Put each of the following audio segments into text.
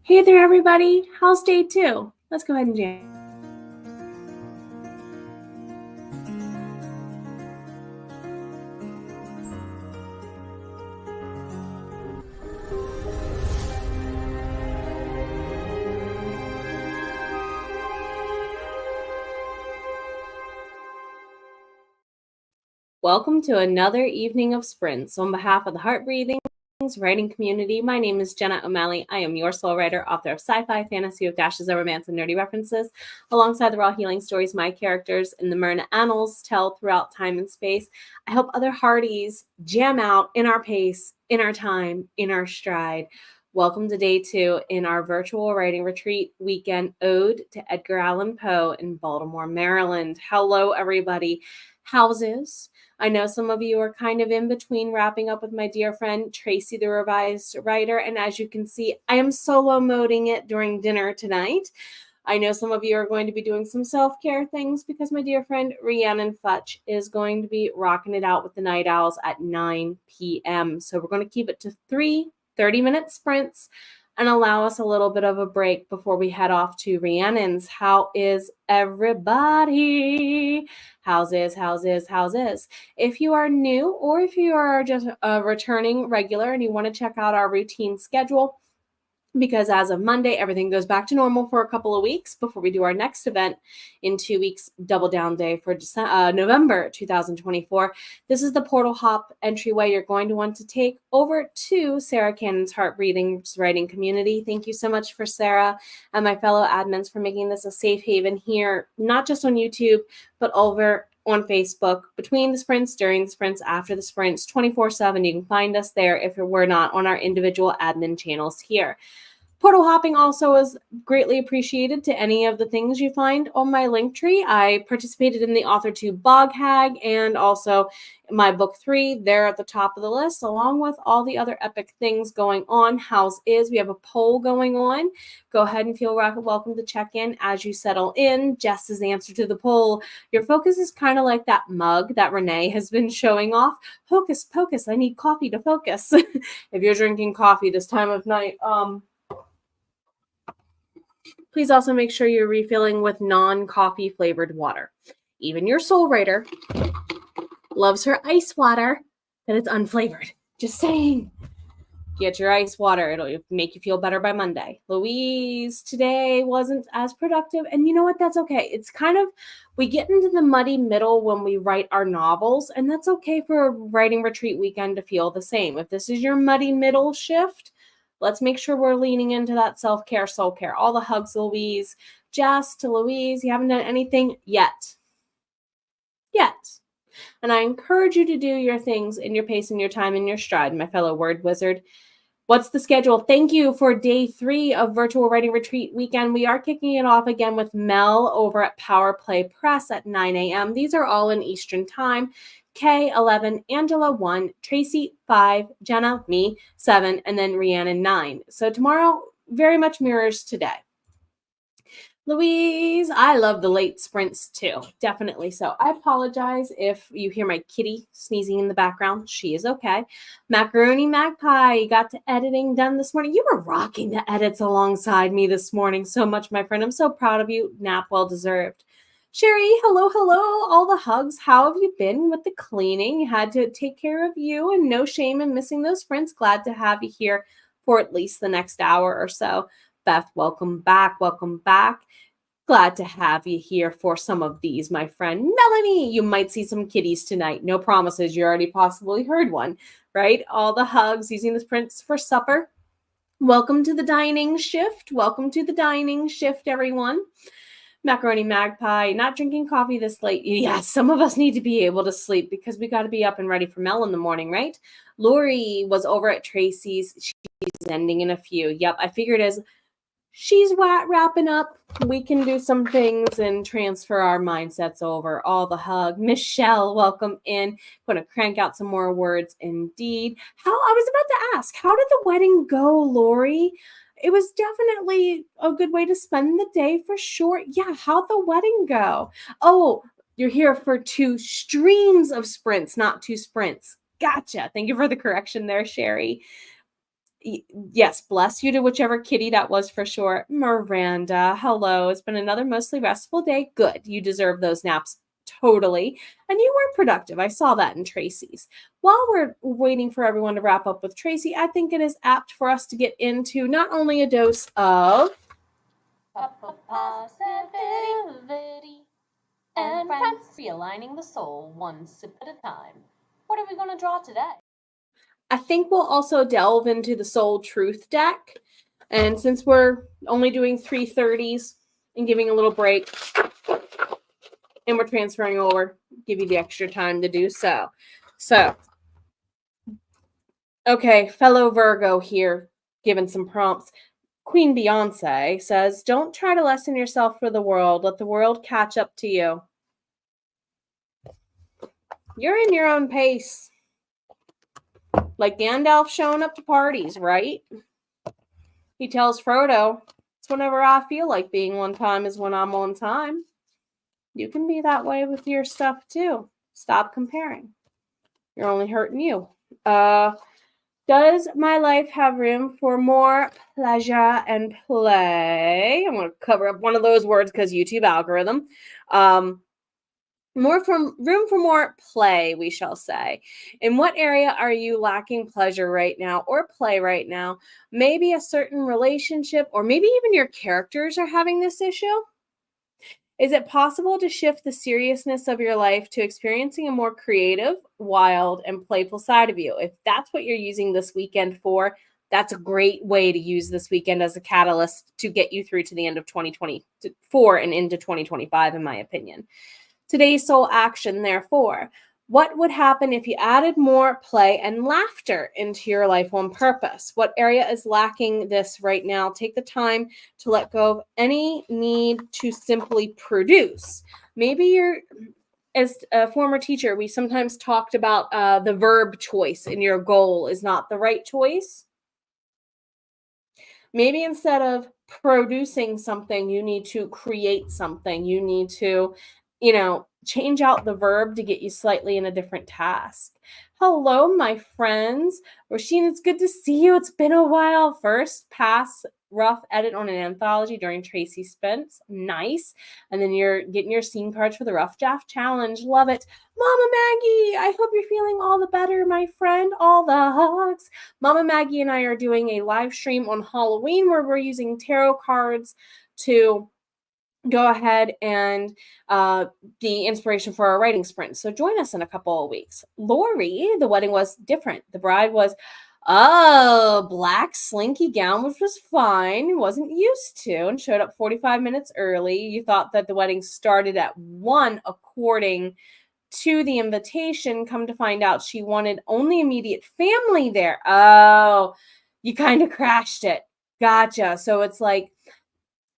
Hey there, everybody. How's day 2? Let's go ahead and jam. Welcome to another evening of sprints. On behalf of the Heart Breathing writing community, my name is Jenna O'Malley. I am your soul writer, author of sci-fi, fantasy with dashes of romance and nerdy references. Alongside the raw healing stories my characters in the Myrna Annals tell throughout time and space, I help other hearties jam out in our pace, in our time, in our stride. Welcome to day 2 in our virtual writing retreat weekend ode to Edgar Allan Poe in Baltimore, Maryland. Hello, everybody. Houses. I know some of you are kind of in between wrapping up with my dear friend Tracy, the revised writer. And as you can see, I am solo moding it during dinner tonight. I know some of you are going to be doing some self-care things because my dear friend Rhiannon Futch is going to be rocking it out with the Night Owls at 9 p.m. So we're going to keep it to 3 30-minute sprints and allow us a little bit of a break before we head off to Rhiannon's. How is everybody? How's is? If you are new or if you are just a returning regular and you want to check out our routine schedule, because as of Monday, everything goes back to normal for a couple of weeks before we do our next event in 2 weeks, Double Down Day for November 2024. This is the portal hop entryway you're going to want to take over to Sarah Cannon's Heart Breathing writing community. Thank you so much for Sarah and my fellow admins for making this a safe haven here, not just on YouTube, but over on Facebook, between the sprints, during the sprints, after the sprints, 24/7. You can find us there if we're not on our individual admin channels here. Portal hopping also is greatly appreciated to any of the things you find on my link tree. I participated in the Author 2 Bog Hag and also my book 3 there at the top of the list, along with all the other epic things going on. How's is? We have a poll going on. Go ahead and feel welcome to check in as you settle in. Jess's answer to the poll: your focus is kind of like that mug that Renee has been showing off. Hocus pocus, I need coffee to focus. If you're drinking coffee this time of night, please also make sure you're refilling with non-coffee flavored water. Even your soul writer loves her ice water that is unflavored. Just saying. Get your ice water. It'll make you feel better by Monday. Louise today wasn't as productive. And you know what? That's okay. It's kind of, we get into the muddy middle when we write our novels. And that's okay for a writing retreat weekend to feel the same. If this is your muddy middle shift, let's make sure we're leaning into that self-care, soul-care. All the hugs, Louise. Jess to Louise, you haven't done anything yet. And I encourage you to do your things in your pace and your time and your stride, my fellow word wizard. What's the schedule? Thank you for day 3 of Virtual Writing Retreat Weekend. We are kicking it off again with Mel over at Power Play Press at 9 a.m. These are all in Eastern Time. Kay, 11, Angela, 1, Tracy, 5, Jenna, me, 7, and then Rhiannon, 9. So tomorrow very much mirrors today. Louise, I love the late sprints too. Definitely so. I apologize if you hear my kitty sneezing in the background. She is okay. Macaroni Magpie, got to editing done this morning. You were rocking the edits alongside me this morning so much, my friend. I'm so proud of you. Nap well deserved. Sherry, hello. All the hugs. How have you been with the cleaning? You had to take care of you, and no shame in missing those sprints. Glad to have you here for at least the next hour or so. Beth, welcome back. Glad to have you here for some of these, my friend. Melanie, you might see some kitties tonight. No promises. You already possibly heard one, right? All the hugs, using the sprints for supper. Welcome to the dining shift. Everyone. Macaroni Magpie, not drinking coffee this late. Yes, some of us need to be able to sleep because we got to be up and ready for Mel in the morning, right? Lori was over at Tracy's. She's ending in a few. Yep, I figured as she's wrapping up, we can do some things and transfer our mindsets over. All the hug. Michelle, welcome in. Going to crank out some more words indeed. I was about to ask, how did the wedding go, Lori? It was definitely a good way to spend the day for sure. Yeah, how'd the wedding go? Oh, you're here for 2 streams of sprints, not 2 sprints. Gotcha. Thank you for the correction there, Sherry. Yes, bless you to whichever kitty that was for sure. Miranda, hello. It's been another mostly restful day. Good. You deserve those naps totally. And you were productive. I saw that in Tracy's. While we're waiting for everyone to wrap up with Tracy, I think it is apt for us to get into not only a dose of positivity and friends, realigning the soul one sip at a time. What are we going to draw today? I think we'll also delve into the Soul Truth deck. And since we're only doing 330s and giving a little break, and we're transferring over, give you the extra time to do so. So, okay, fellow Virgo here, giving some prompts. Queen Beyonce says, don't try to lessen yourself for the world. Let the world catch up to you. You're in your own pace. Like Gandalf showing up to parties, right? He tells Frodo, it's whenever I feel like being one time is when I'm on time. You can be that way with your stuff too. Stop comparing. You're only hurting you. Does my life have room for more pleasure and play? I'm going to cover up one of those words because YouTube algorithm. Room for more play, we shall say. In what area are you lacking pleasure right now or play right now? Maybe a certain relationship or maybe even your characters are having this issue. Is it possible to shift the seriousness of your life to experiencing a more creative, wild, and playful side of you? If that's what you're using this weekend for, that's a great way to use this weekend as a catalyst to get you through to the end of 2024 and into 2025, in my opinion. Today's soul action, therefore, what would happen if you added more play and laughter into your life on purpose? What area is lacking this right now? Take the time to let go of any need to simply produce. Maybe you're, as a former teacher, we sometimes talked about the verb choice in your goal is not the right choice. Maybe instead of producing something, you need to create something. You need to, change out the verb to get you slightly in a different task. Hello, my friends. Rasheen, it's good to see you. It's been a while. First pass rough edit on an anthology during Tracy Spence. Nice. And then you're getting your scene cards for the Rough Draft Challenge. Love it. Mama Maggie, I hope you're feeling all the better, my friend. All the hugs. Mama Maggie and I are doing a live stream on Halloween where we're using tarot cards to go ahead and be inspiration for our writing sprint. So join us in a couple of weeks. Lori, the wedding was different. The bride was black slinky gown, which was fine. Wasn't used to and showed up 45 minutes early. You thought that the wedding started at 1 according to the invitation. Come to find out she wanted only immediate family there. Oh, you kind of crashed it. Gotcha. So it's like,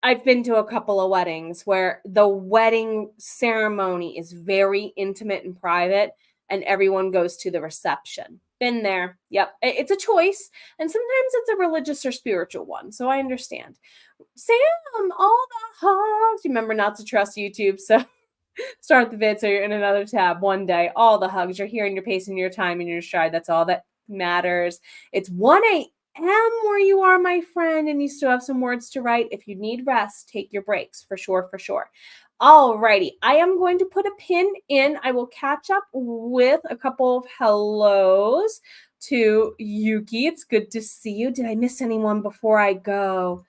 I've been to a couple of weddings where the wedding ceremony is very intimate and private, and everyone goes to the reception. Been there. Yep. It's a choice. And sometimes it's a religious or spiritual one. So I understand. Sam, all the hugs. Remember not to trust YouTube. So start the vid so you're in another tab one day. All the hugs. You're here in your pace and your time and your stride. That's all that matters. It's 1 a.m. where you are, my friend, and you still have some words to write. If you need rest, take your breaks for sure, for sure. Alrighty, I am going to put a pin in. I will catch up with a couple of hellos to Yuki. It's good to see you. Did I miss anyone before I go?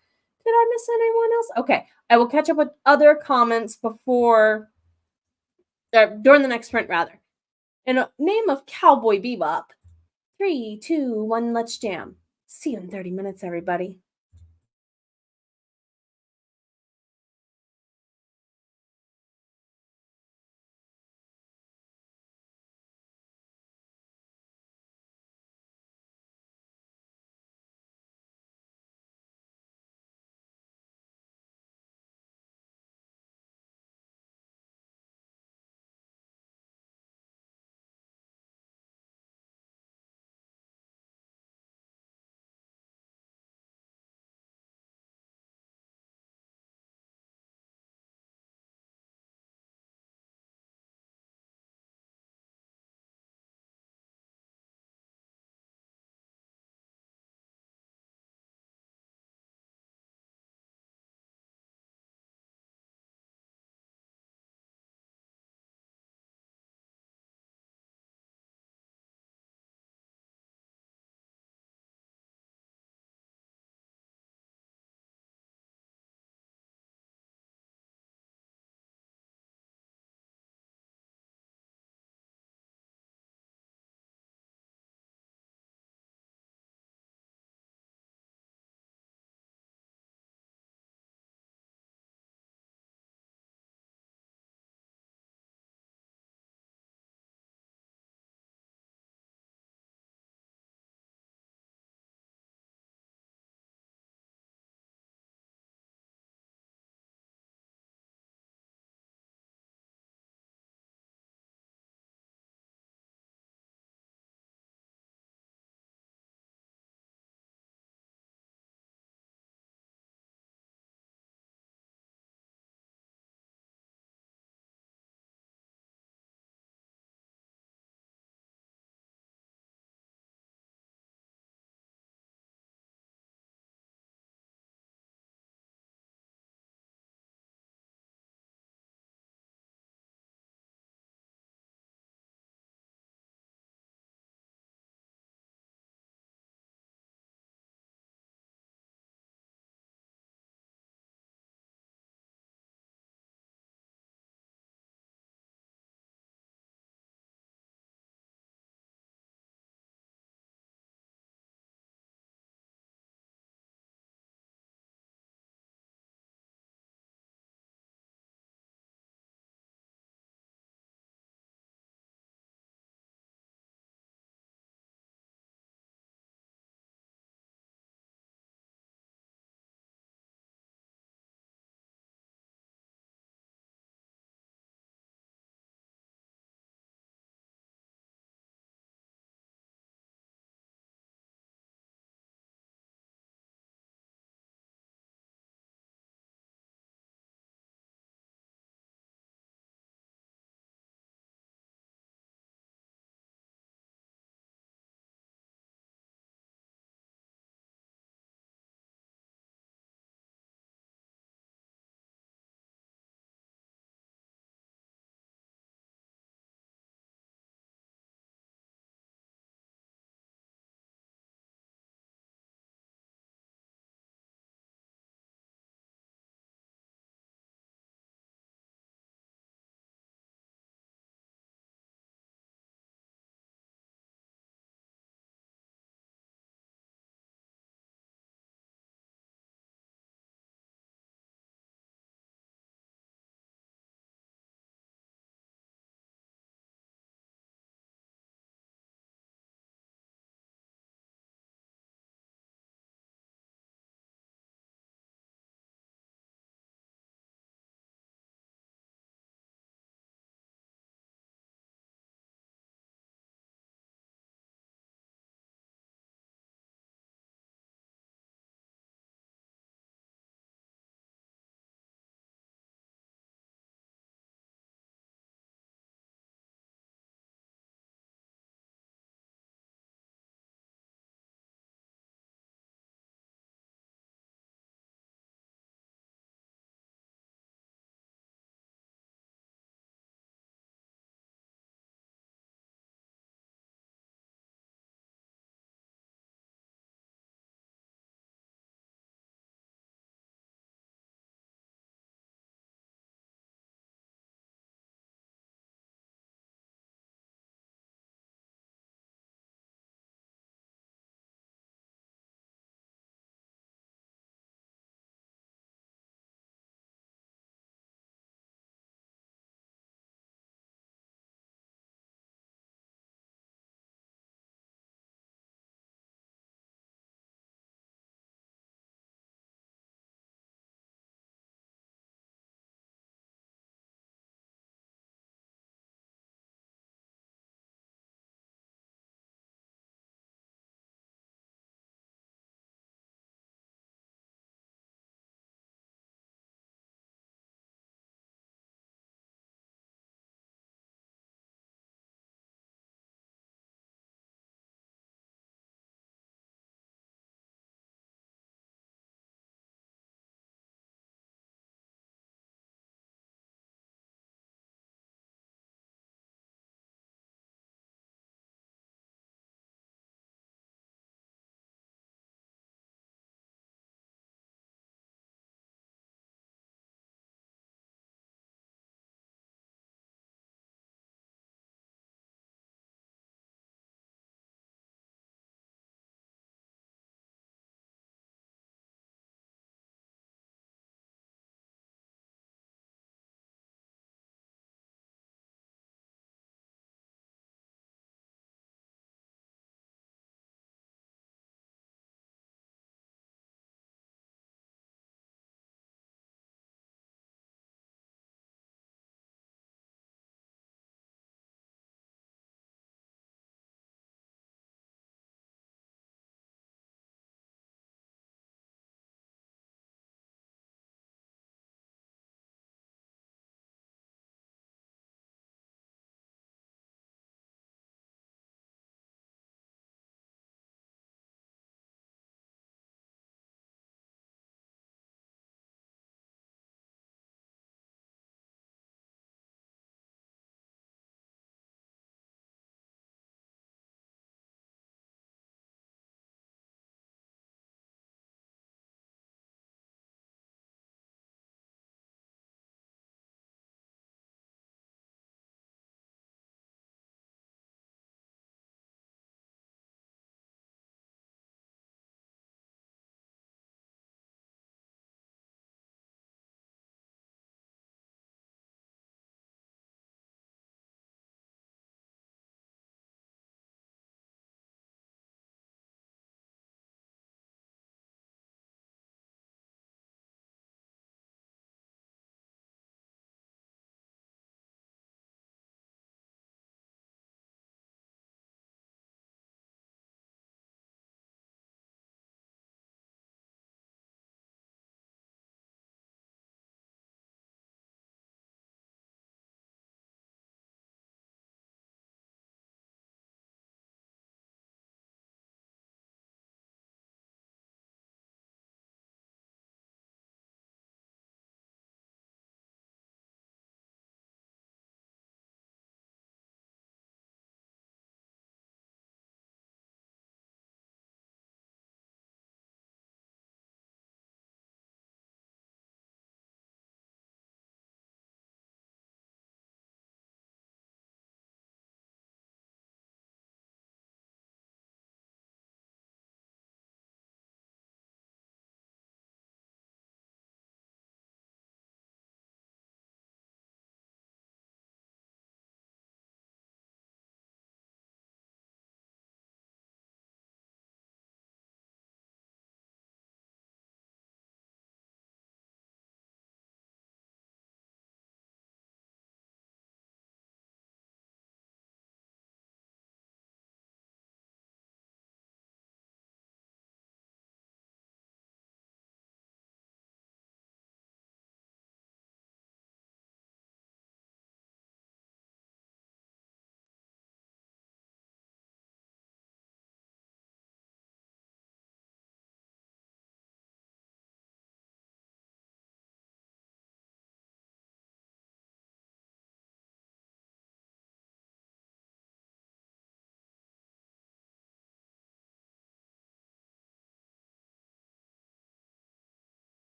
Did I miss anyone else? Okay, I will catch up with other comments before, during the next sprint, rather. In the name of Cowboy Bebop, 3, 2, 1, let's jam. See you in 30 minutes, everybody.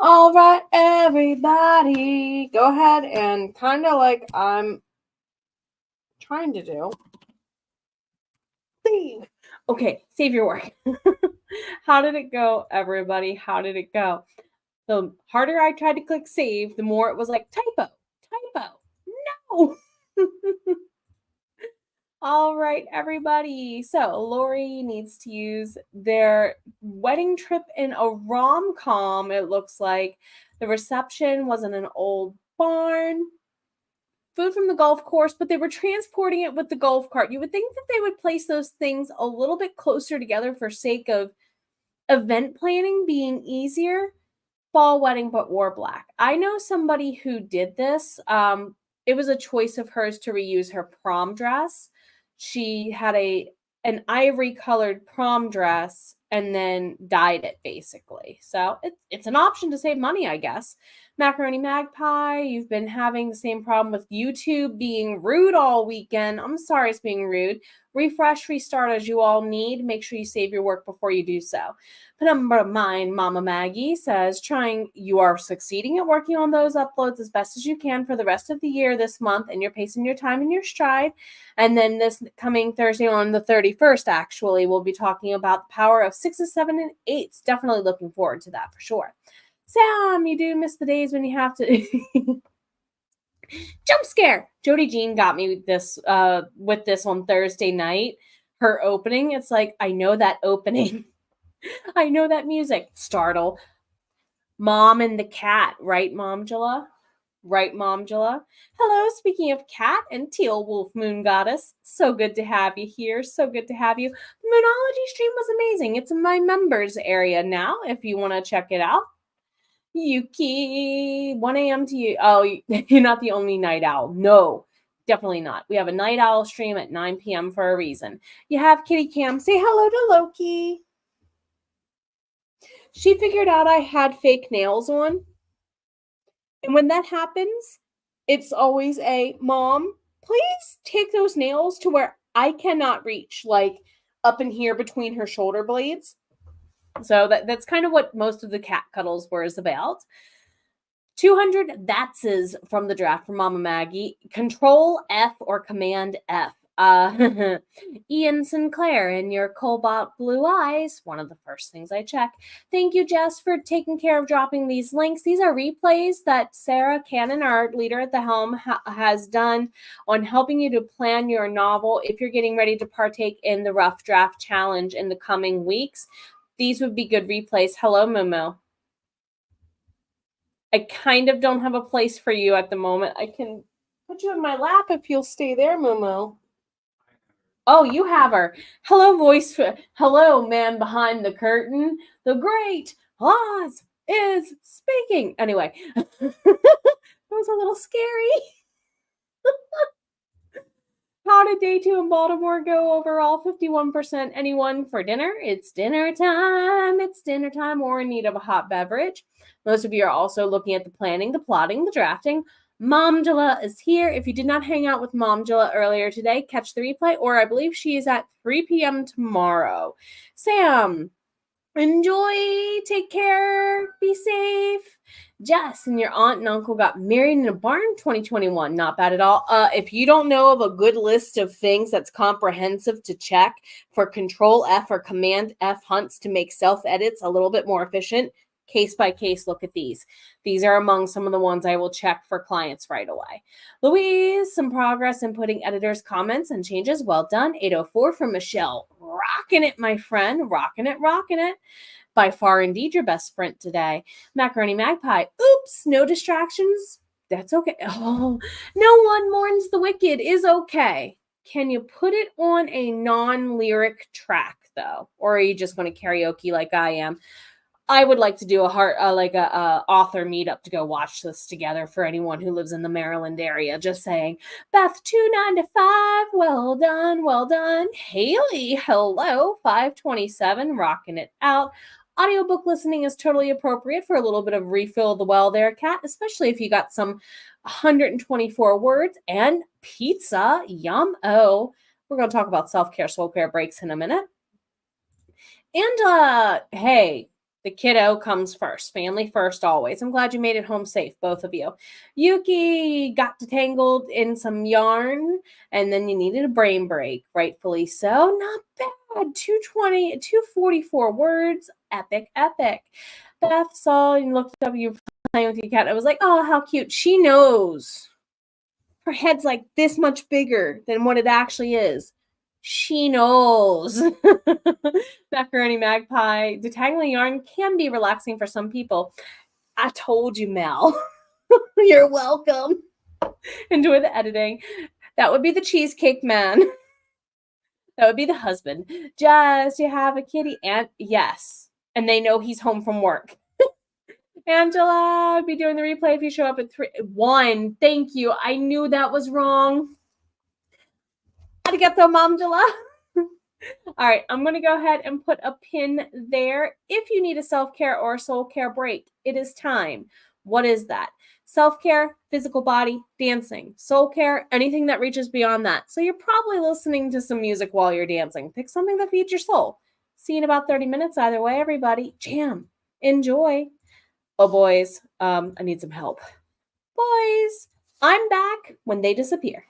All right, everybody, go ahead and kind of like I'm trying to do. Save. Okay, save your work. How did it go, everybody? How did it go? The harder I tried to click save, the more it was like typo, typo. No. All right, everybody. So Lori needs to use their wedding trip in a rom-com. It looks like the reception was in an old barn. Food from the golf course, but they were transporting it with the golf cart. You would think that they would place those things a little bit closer together for sake of event planning being easier. Fall wedding, but wore black. I know somebody who did this. It was a choice of hers to reuse her prom dress. She had an ivory colored prom dress and then dyed it basically. So it's an option to save money, I guess. Macaroni Magpie, you've been having the same problem with YouTube being rude all weekend. I'm sorry it's being rude. Refresh, restart as you all need. Make sure you save your work before you do so. Number mine, Mama Maggie says, you are succeeding at working on those uploads as best as you can for the rest of the year this month, and you're pacing your time and your stride. And then this coming Thursday on the 31st, actually, we'll be talking about the power of 6s, 7s, and 8s. Definitely looking forward to that for sure. Sam, you do miss the days when you have to jump scare. Jody Jean got me with this on Thursday night. Her opening, it's like, I know that opening. I know that music. Startle. Mom and the cat, right, Momjula? Right, Momjula? Hello, speaking of cat and teal wolf moon goddess. So good to have you here. So good to have you. The Moonology stream was amazing. It's in my members area now if you want to check it out. Yuki, 1 a.m. to you. Oh, you're not the only night owl. No, definitely not. We have a night owl stream at 9 p.m. for a reason. You have Kitty Cam. Say hello to Loki. She figured out I had fake nails on. And when that happens, it's always a, Mom, please take those nails to where I cannot reach, like up in here between her shoulder blades. So that's kind of what most of the cat cuddles were about. 200 that's from the draft from Mama Maggie. Control F or Command F. Ian Sinclair and your cobalt blue eyes, one of the first things I check. Thank you, Jess, for taking care of dropping these links. These are replays that Sarah Cannon, our leader at the helm, has done on helping you to plan your novel if you're getting ready to partake in the Rough Draft Challenge in the coming weeks. These would be good replays. Hello, Momo. I kind of don't have a place for you at the moment. I can put you in my lap if you'll stay there, Momo. Oh, you have her. Hello, voice. Hello, man behind the curtain. The great Oz is speaking. Anyway, that was a little scary. How did day 2 in Baltimore go overall? 51%. Anyone for dinner? It's dinner time. It's dinner time or in need of a hot beverage. Most of you are also looking at the planning, the plotting, the drafting. Momjula is here. If you did not hang out with Momjula earlier today, catch the replay, or I believe she is at 3 p.m. tomorrow. Sam, enjoy, take care, be safe. Jess and your aunt and uncle got married in a barn 2021. Not bad at all. If you don't know of a good list of things that's comprehensive to check for Control F or Command F hunts to make self-edits a little bit more efficient, case by case, look at these. These are among some of the ones I will check for clients right away. Louise, some progress in putting editors' comments and changes. Well done. 804 from Michelle. Rocking it, my friend. Rocking it, rocking it. By far, indeed, your best sprint today. Macaroni Magpie. Oops, no distractions. That's okay. Oh, no one mourns the wicked is okay. Can you put it on a non-lyric track, though? Or are you just going to karaoke like I am? I would like to do a author meetup to go watch this together for anyone who lives in the Maryland area. Just saying. Beth 295, well done, well done. Haley, hello, 527, rocking it out. Audiobook listening is totally appropriate for a little bit of refill the well there, Kat, especially if you got some 124 words and pizza. Yum. Oh, we're going to talk about self-care, soul care breaks in a minute. And hey, The kiddo comes first. Family first always. I'm glad you made it home safe, both of you. Yuki got detangled in some yarn, and then you needed a brain break. Rightfully so. Not bad. 244 words. Epic, epic. Beth saw and looked up you playing with your cat. I was like, oh, how cute. She knows. Her head's like this much bigger than what it actually is. She knows. Macaroni Magpie. Detangling yarn can be relaxing for some people. I told you, Mel. You're welcome. Enjoy the editing. That would be the cheesecake man. That would be the husband. Just you have a kitty and yes. And they know he's home from work. Angela, I'd be doing the replay if you show up at 1. Thank you. I knew that was wrong. Arigato, Mamjala. All right, I'm going to go ahead and put a pin there. If you need a self-care or a soul care break, it is time. What is that? Self-care, physical body, dancing. Soul care, anything that reaches beyond that. So you're probably listening to some music while you're dancing. Pick something that feeds your soul. See you in about 30 minutes either way, everybody. Jam. Enjoy. Oh, boys, I need some help. Boys, I'm back when they disappear.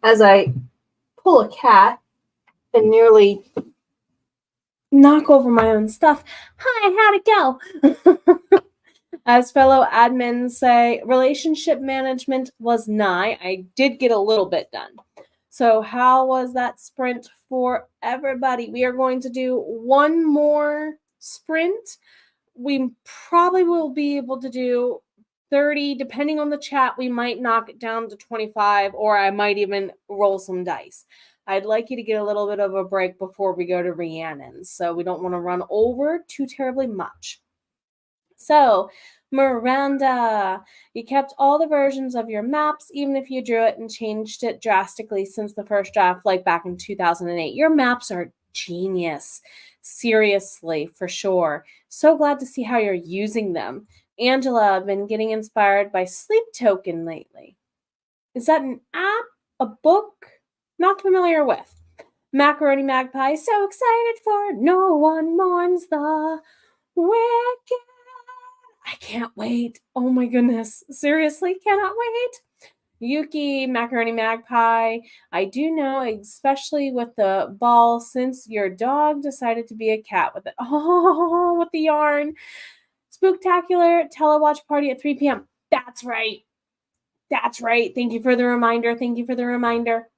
as I pull a cat and nearly knock over my own stuff. Hi, how'd it go? As fellow admins say, relationship management was nigh. I did get a little bit done. So, how was that sprint for everybody? We are going to do one more sprint. We probably will be able to do 30, depending on the chat. We might knock it down to 25, or I might even roll some dice. I'd like you to get a little bit of a break before we go to Rhiannon's, so we don't want to run over too terribly much. So, Miranda, you kept all the versions of your maps, even if you drew it and changed it drastically since the first draft, like back in 2008. Your maps are genius. Seriously, for sure. So glad to see how you're using them. Angela, I've been getting inspired by Sleep Token lately. Is that an app? A book? Not familiar with. Macaroni Magpie, so excited for No One Mourns the Wicked. I can't wait. Oh my goodness. Seriously, cannot wait. Yuki, Macaroni Magpie. I do know, especially with the ball, since your dog decided to be a cat with it. Oh, with the yarn. Spooktacular telewatch party at 3 p.m. That's right. That's right. Thank you for the reminder. Thank you for the reminder.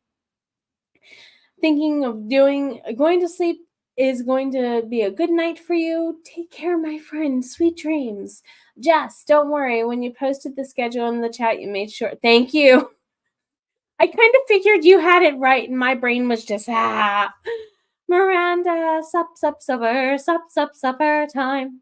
Thinking of going to sleep is going to be a good night for you. Take care, my friend. Sweet dreams. Jess, don't worry. When you posted the schedule in the chat, you made sure. Thank you. I kind of figured you had it right, and my brain was just, Miranda, supper time.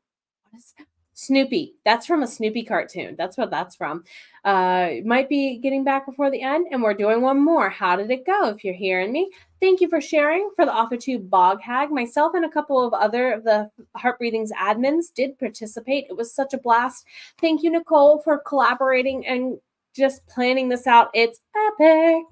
Snoopy. That's from a Snoopy cartoon. That's what that's from. Might be getting back before the end, and we're doing one more. How did it go? If you're hearing me, thank you for sharing. For the Author Tube Bog Hag, myself and a couple of other of the Heart Breathings admins did participate. It was such a blast. Thank you, Nicole, for collaborating and just planning this out. It's epic.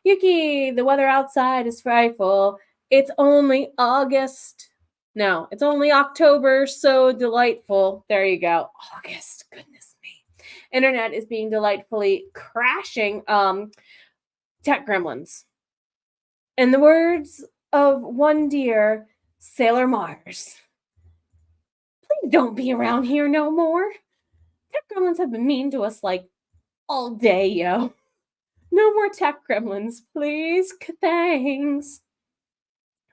Yuki, the weather outside is frightful. It's only August. No, it's only October, so delightful. There you go. August, goodness me. Internet is being delightfully crashing. Tech gremlins. In the words of one dear Sailor Mars, please don't be around here no more. Tech gremlins have been mean to us like all day, yo. No more tech gremlins, please. Thanks.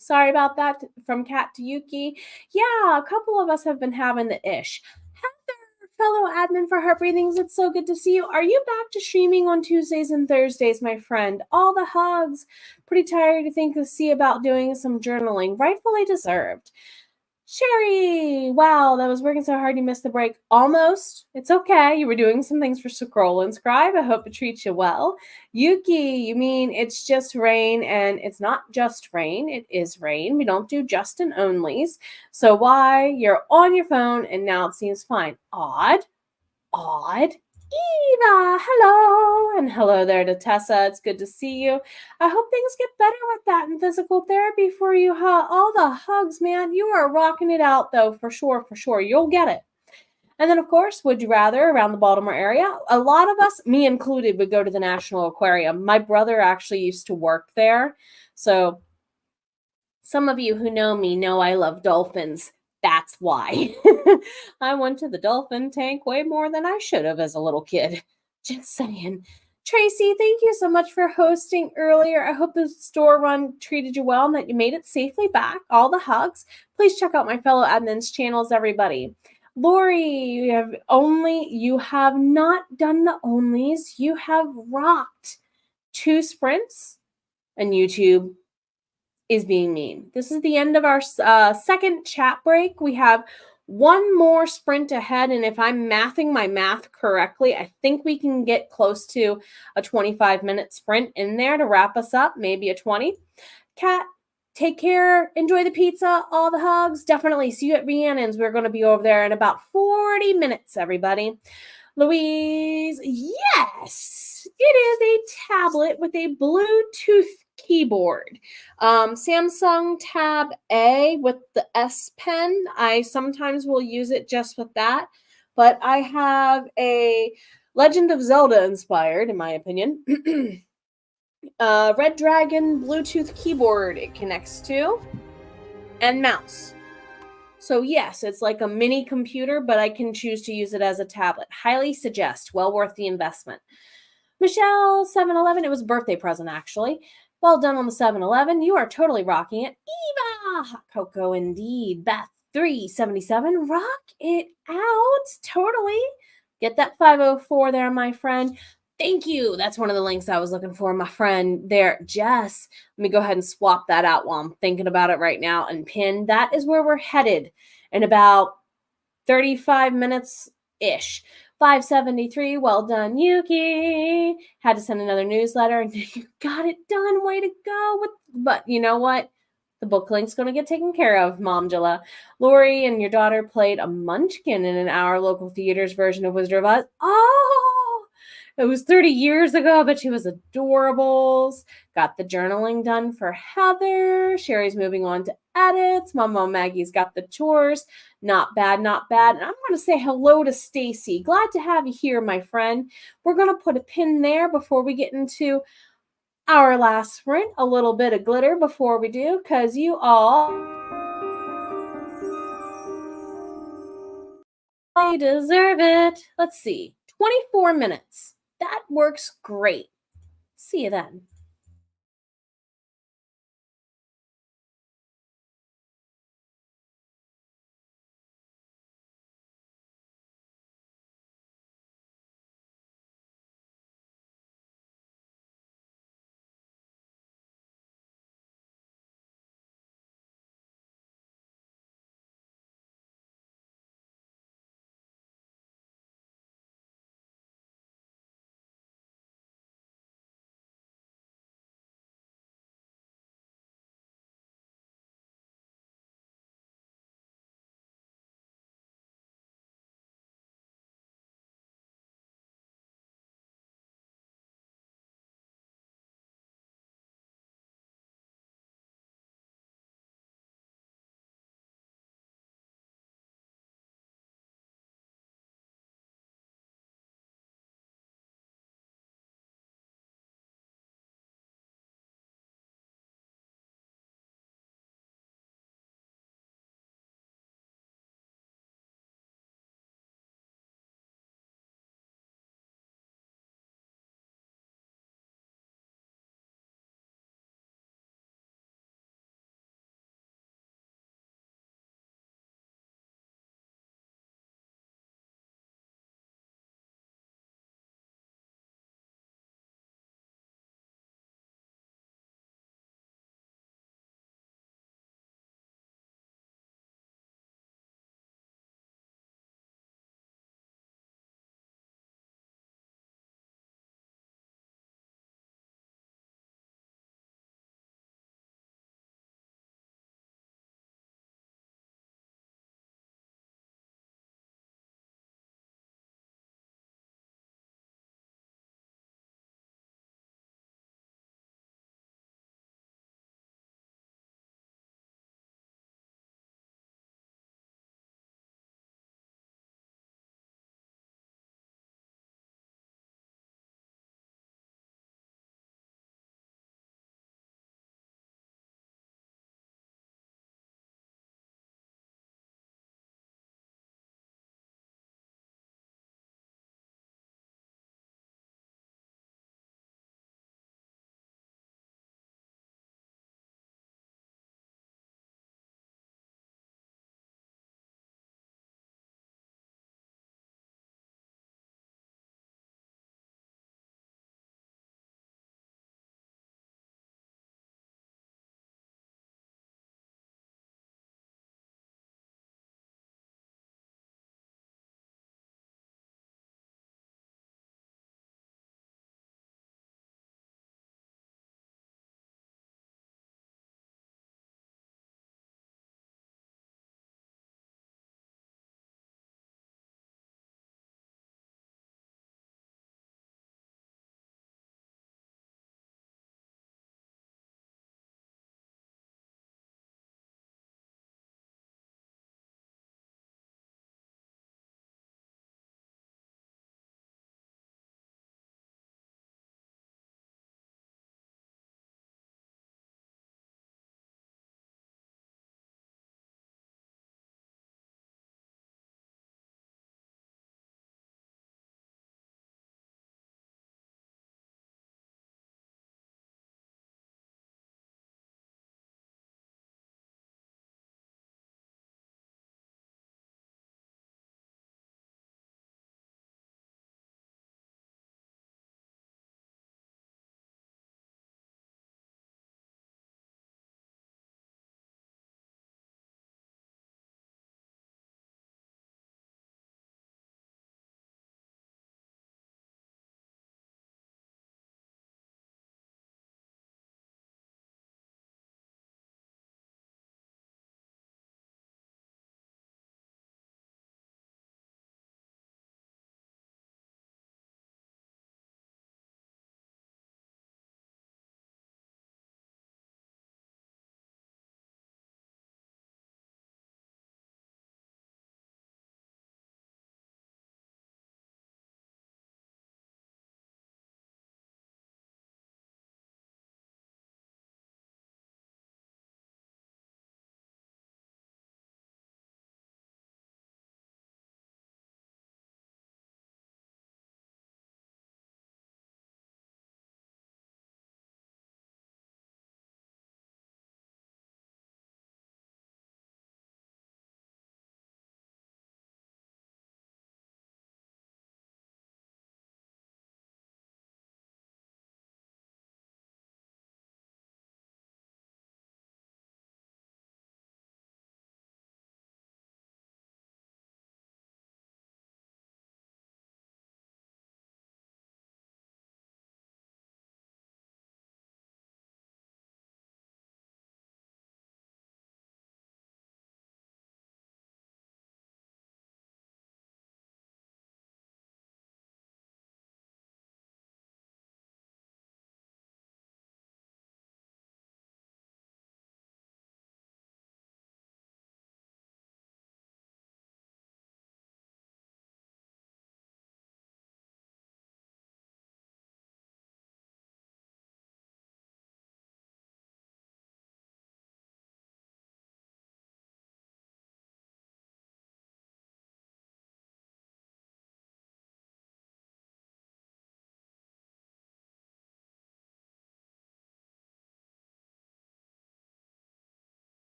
Sorry about that from Kat to Yuki. Yeah, a couple of us have been having the ish. Heather, fellow admin for Heart Breathings, it's so good to see you. Are you back to streaming on Tuesdays and Thursdays, my friend? All the hugs. Pretty tired to see about doing some journaling. Rightfully deserved. Sherry, wow, that was working so hard you missed the break. Almost. It's okay. You were doing some things for Scroll and Scribe. I hope it treats you well. Yuki, you mean it's just rain, and it's not just rain. It is rain. We don't do just and onlys. So why? You're on your phone, and now it seems fine. Odd. Eva, hello. And hello there to Tessa. It's good to see you. I hope things get better with that in physical therapy for you, huh? All the hugs, man. You are rocking it out, though, for sure, for sure. You'll get it. And then, of course, would you rather around the Baltimore area? A lot of us, me included, would go to the National Aquarium. My brother actually used to work there. So some of you who know me know I love dolphins. That's why. I went to the dolphin tank way more than I should have as a little kid. Just saying. Tracy, thank you so much for hosting earlier. I hope the store run treated you well and that you made it safely back. All the hugs. Please check out my fellow admins' channels, everybody. Lori, you have not done the onlys. You have rocked 2 sprints, and YouTube is being mean. This is the end of our second chat break. We have one more sprint ahead, and if I'm mathing my math correctly, I think we can get close to a 25-minute sprint in there to wrap us up, maybe a 20. Kat, take care. Enjoy the pizza. All the hugs. Definitely see you at Rhiannon's. We're going to be over there in about 40 minutes, everybody. Louise, yes, it is a tablet with a Bluetooth keyboard. Samsung Tab A with the S Pen. I sometimes will use it just with that, but I have a Legend of Zelda inspired, in my opinion, Red Dragon Bluetooth keyboard it connects to, and mouse. So, yes, it's like a mini computer, but I can choose to use it as a tablet. Highly suggest. Well worth the investment. Michelle, 7-Eleven. It was a birthday present, actually. Well done on the 7-Eleven. You are totally rocking it. Eva, hot cocoa indeed. Beth, 377. Rock it out. Totally. Get that 504 there, my friend. Thank you. That's one of the links I was looking for, my friend there. Jess, let me go ahead and swap that out while I'm thinking about it right now and pin. That is where we're headed in about 35 minutes ish. 573. Well done, Yuki. Had to send another newsletter and you got it done. Way to go. But you know what? The book link's going to get taken care of, Momjala. Lori and your daughter played a munchkin in our local theater's version of Wizard of Oz. Oh, it was 30 years ago, but she was adorables. Got the journaling done for Heather. Sherry's moving on to edits. Mama Maggie's got the chores. Not bad, not bad. And I'm going to say hello to Stacy. Glad to have you here, my friend. We're going to put a pin there before we get into our last sprint. A little bit of glitter before we do, because you all deserve it. Let's see. 24 minutes. That works great. See you then.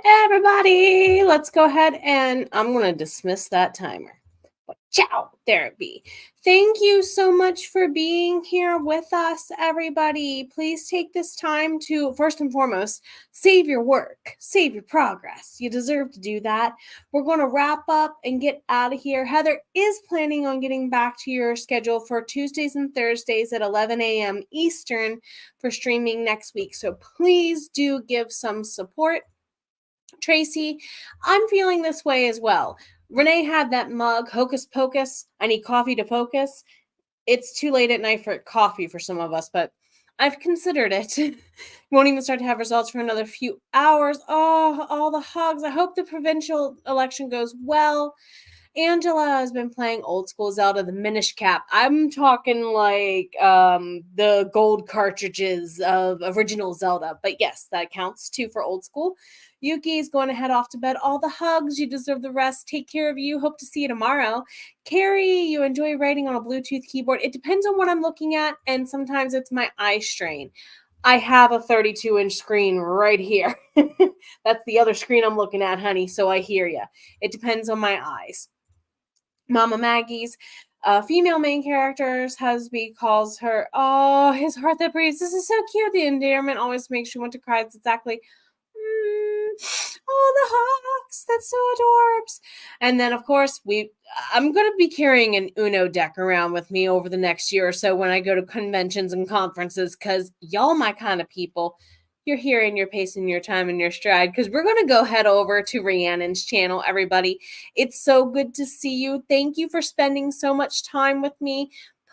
Everybody, let's go ahead and I'm going to dismiss that timer. Ciao, there it be. Thank you so much for being here with us, everybody. Please take this time to, first and foremost, save your work, save your progress. You deserve to do that. We're going to wrap up and get out of here. Heather is planning on getting back to your schedule for Tuesdays and Thursdays at 11 a.m. Eastern for streaming next week. So please do give some support. Tracy, I'm feeling this way as well. Renee had that mug, Hocus Pocus. I need coffee to focus. It's too late at night for coffee for some of us, but I've considered it. Won't even start to have results for another few hours. Oh, all the hugs. I hope the provincial election goes well. Angela has been playing old school Zelda, the Minish Cap. I'm talking like the gold cartridges of original Zelda. But yes, that counts too for old school. Yuki is going to head off to bed. All the hugs. You deserve the rest. Take care of you. Hope to see you tomorrow. Carrie, you enjoy writing on a Bluetooth keyboard. It depends on what I'm looking at, and sometimes it's my eye strain. I have a 32-inch screen right here. That's the other screen I'm looking at, honey, so I hear you. It depends on my eyes. Mama Maggie's female main characters, Husby calls her, oh, his heart that breathes. This is so cute. The endearment always makes you want to cry. It's exactly, oh, the hugs. That's so adorbs. And then, of course, I'm going to be carrying an Uno deck around with me over the next year or so when I go to conventions and conferences, because y'all my kind of people. You're here and you're pacing your time and your stride, because we're going to go head over to Rhiannon's channel, everybody. It's so good to see you. Thank you for spending so much time with me.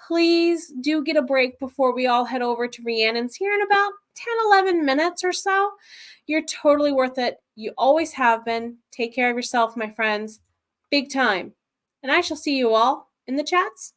Please do get a break before we all head over to Rhiannon's here in about 10, 11 minutes or so. You're totally worth it. You always have been. Take care of yourself, my friends. Big time. And I shall see you all in the chats.